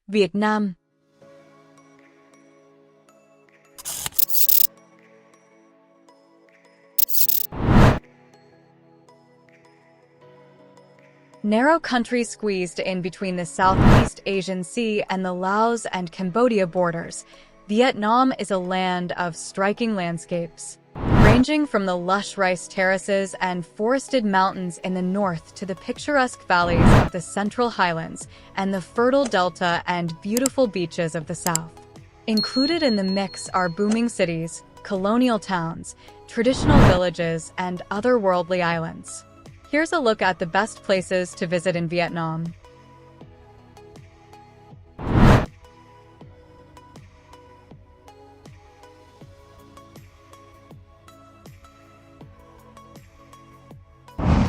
Vietnam. Narrow country squeezed in between the Southeast Asian Sea and the Laos and Cambodia borders, Vietnam is a land of striking landscapes, ranging from the lush rice terraces and forested mountains in the north to the picturesque valleys of the Central Highlands and the fertile delta and beautiful beaches of the south. Included in the mix are booming cities, colonial towns, traditional villages, and otherworldly islands. Here's a look at the best places to visit in Vietnam.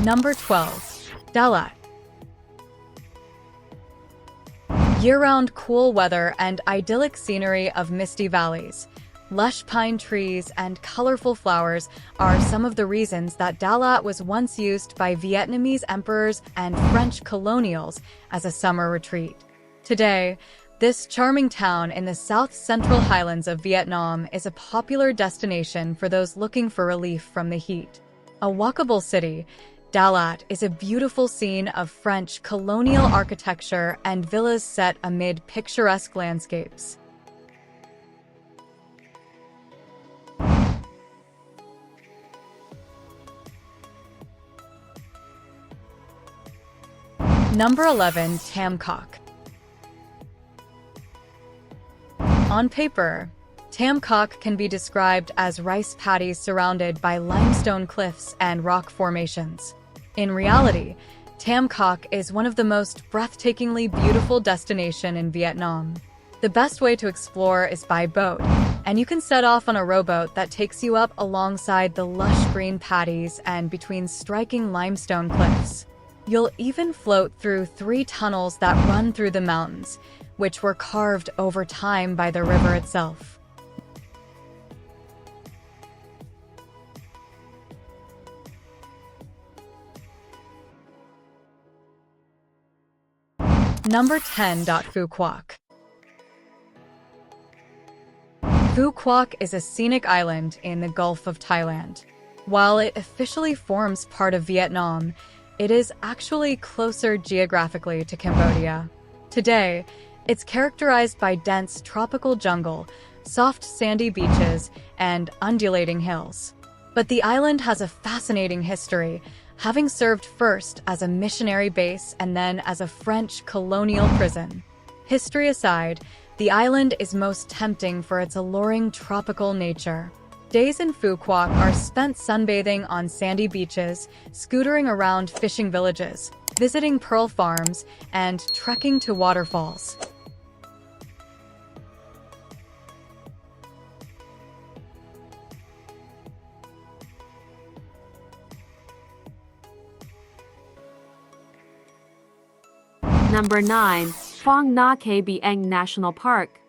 Number 12. Dalat. Year-round cool weather and idyllic scenery of misty valleys, lush pine trees, and colorful flowers are some of the reasons that Dalat was once used by Vietnamese emperors and French colonials as a summer retreat. Today, this charming town in the south-central highlands of Vietnam is a popular destination for those looking for relief from the heat. A walkable city, Dalat is a beautiful scene of French colonial architecture and villas set amid picturesque landscapes. Number 11. Tam Coc. On paper, Tam Coc can be described as rice paddies surrounded by limestone cliffs and rock formations. In reality, Tam Coc is one of the most breathtakingly beautiful destinations in Vietnam. The best way to explore is by boat, and you can set off on a rowboat that takes you up alongside the lush green paddies and between striking limestone cliffs. You'll even float through 3 tunnels that run through the mountains, which were carved over time by the river itself. Number 10. Phu Quoc. Phu Quoc is a scenic island in the Gulf of Thailand. While it officially forms part of Vietnam, it is actually closer geographically to Cambodia. Today, it's characterized by dense tropical jungle, soft sandy beaches, and undulating hills. But the island has a fascinating history, having served first as a missionary base and then as a French colonial prison. History aside, the island is most tempting for its alluring tropical nature. Days in Phu Quoc are spent sunbathing on sandy beaches, scootering around fishing villages, visiting pearl farms, and trekking to waterfalls. Number 9. Phong Nha-Ke Bieng National Park.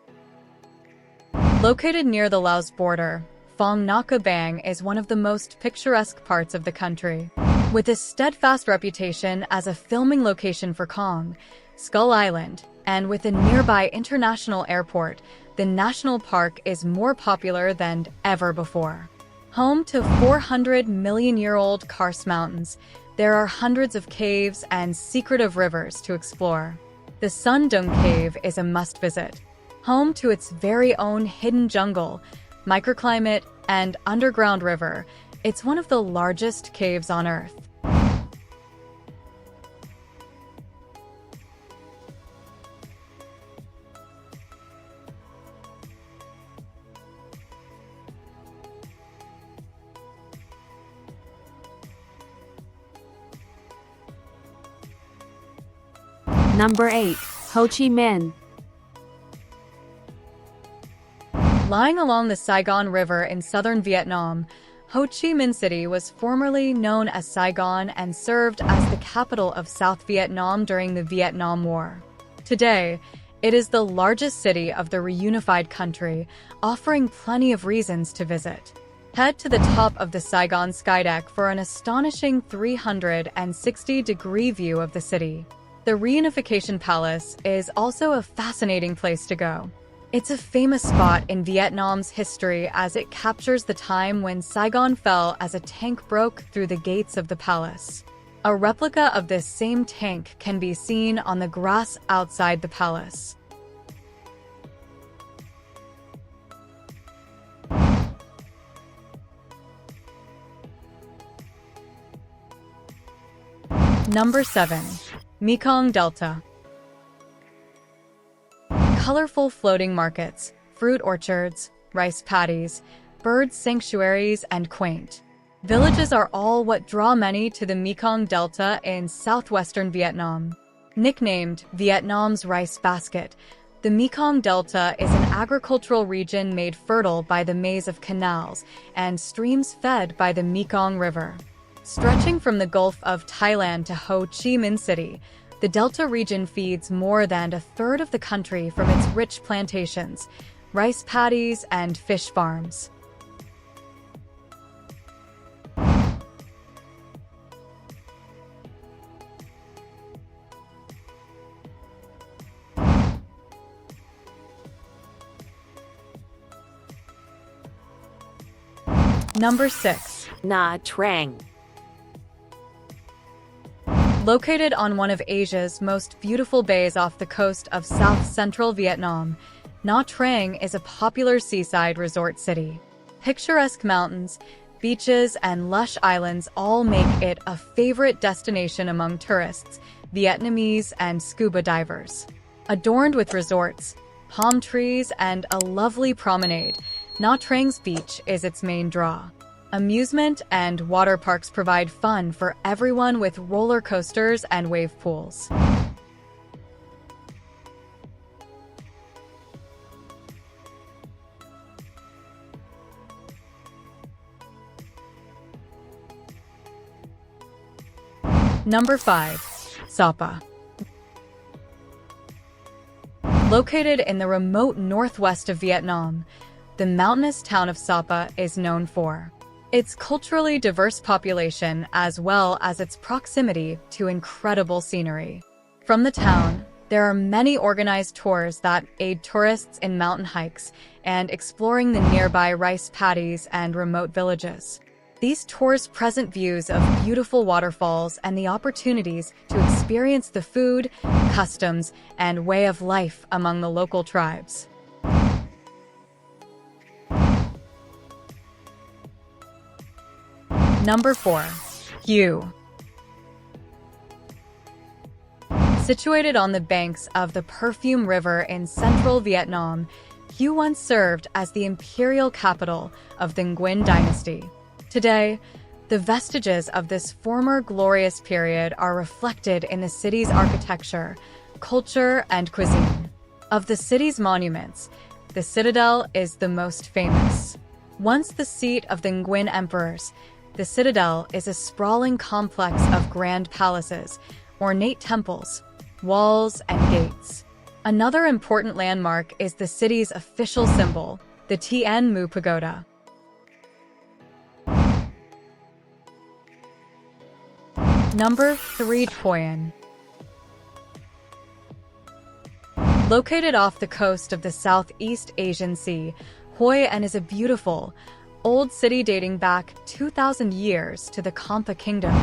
Located near the Laos border, Phong Nha-Ke Bang is one of the most picturesque parts of the country. With a steadfast reputation as a filming location for Kong, Skull Island, and with a nearby international airport, the national park is more popular than ever before. Home to 400-million-year-old karst mountains, there are hundreds of caves and secretive rivers to explore. The Sun Dung Cave is a must-visit. Home to its very own hidden jungle, microclimate, and underground river, it's one of the largest caves on Earth. Number 8. Ho Chi Minh. Lying along the Saigon River in southern Vietnam, Ho Chi Minh City was formerly known as Saigon and served as the capital of South Vietnam during the Vietnam War. Today, it is the largest city of the reunified country, offering plenty of reasons to visit. Head to the top of the Saigon skydeck for an astonishing 360-degree view of the city. The Reunification Palace is also a fascinating place to go. It's a famous spot in Vietnam's history as it captures the time when Saigon fell as a tank broke through the gates of the palace. A replica of this same tank can be seen on the grass outside the palace. Number 7. Mekong Delta. Colorful floating markets, fruit orchards, rice paddies, bird sanctuaries, and quaint villages are all what draw many to the Mekong Delta in southwestern Vietnam. Nicknamed Vietnam's rice basket, the Mekong Delta is an agricultural region made fertile by the maze of canals and streams fed by the Mekong River. Stretching from the Gulf of Thailand to Ho Chi Minh City, the Delta region feeds more than a third of the country from its rich plantations, rice paddies, and fish farms. Number 6. Nha Trang. Located on one of Asia's most beautiful bays off the coast of south-central Vietnam, Nha Trang is a popular seaside resort city. Picturesque mountains, beaches, and lush islands all make it a favorite destination among tourists, Vietnamese, and scuba divers. Adorned with resorts, palm trees, and a lovely promenade, Nha Trang's beach is its main draw. Amusement and water parks provide fun for everyone with roller coasters and wave pools. Number 5. Sapa. Located in the remote northwest of Vietnam, the mountainous town of Sapa is known for its culturally diverse population as well as its proximity to incredible scenery. From the town, there are many organized tours that aid tourists in mountain hikes and exploring the nearby rice paddies and remote villages. These tours present views of beautiful waterfalls and the opportunities to experience the food, customs, and way of life among the local tribes. Number 4. Hue. Situated on the banks of the Perfume River in central Vietnam, Hue once served as the imperial capital of the Nguyen dynasty. Today, the vestiges of this former glorious period are reflected in the city's architecture, culture, and cuisine. Of the city's monuments, the Citadel is the most famous. Once the seat of the Nguyen emperors, the Citadel is a sprawling complex of grand palaces, ornate temples, walls, and gates. Another important landmark is the city's official symbol, the Tien Mu Pagoda. Number 3. Hoi An. Located off the coast of the Southeast Asian Sea, Hoi An is a beautiful, old city dating back 2,000 years to the Kampa Kingdom.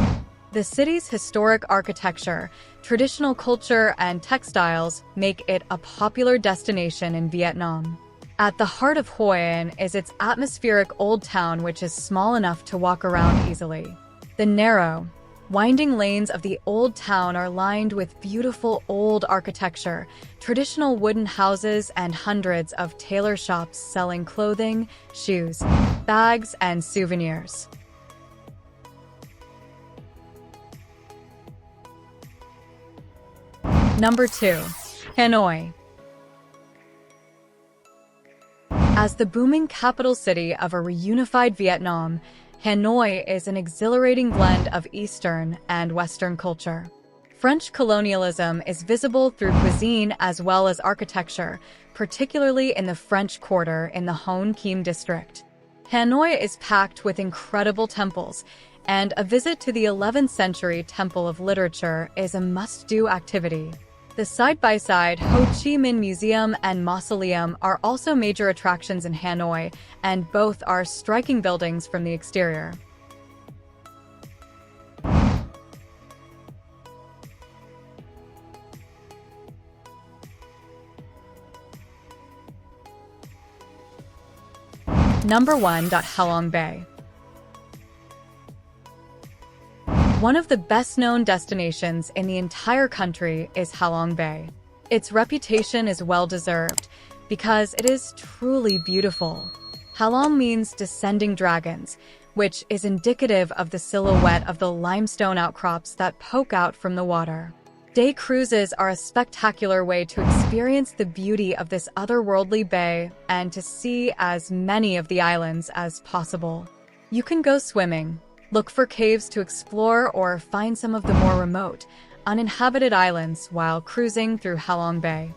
The city's historic architecture, traditional culture, and textiles make it a popular destination in Vietnam. At the heart of Hoi An is its atmospheric old town, which is small enough to walk around easily. The narrow, winding lanes of the old town are lined with beautiful old architecture, traditional wooden houses, and hundreds of tailor shops selling clothing, shoes, bags, and souvenirs. Number 2. Hanoi. As the booming capital city of a reunified Vietnam, Hanoi is an exhilarating blend of Eastern and Western culture. French colonialism is visible through cuisine as well as architecture, particularly in the French Quarter in the Hon Kim district. Hanoi is packed with incredible temples, and a visit to the 11th century Temple of Literature is a must-do activity. The side-by-side Ho Chi Minh Museum and Mausoleum are also major attractions in Hanoi, and both are striking buildings from the exterior. Number 1. Halong Bay. One of the best-known destinations in the entire country is Halong Bay. Its reputation is well-deserved because it is truly beautiful. Halong means descending dragons, which is indicative of the silhouette of the limestone outcrops that poke out from the water. Day cruises are a spectacular way to experience the beauty of this otherworldly bay and to see as many of the islands as possible. You can go swimming, look for caves to explore, or find some of the more remote, uninhabited islands while cruising through Halong Bay.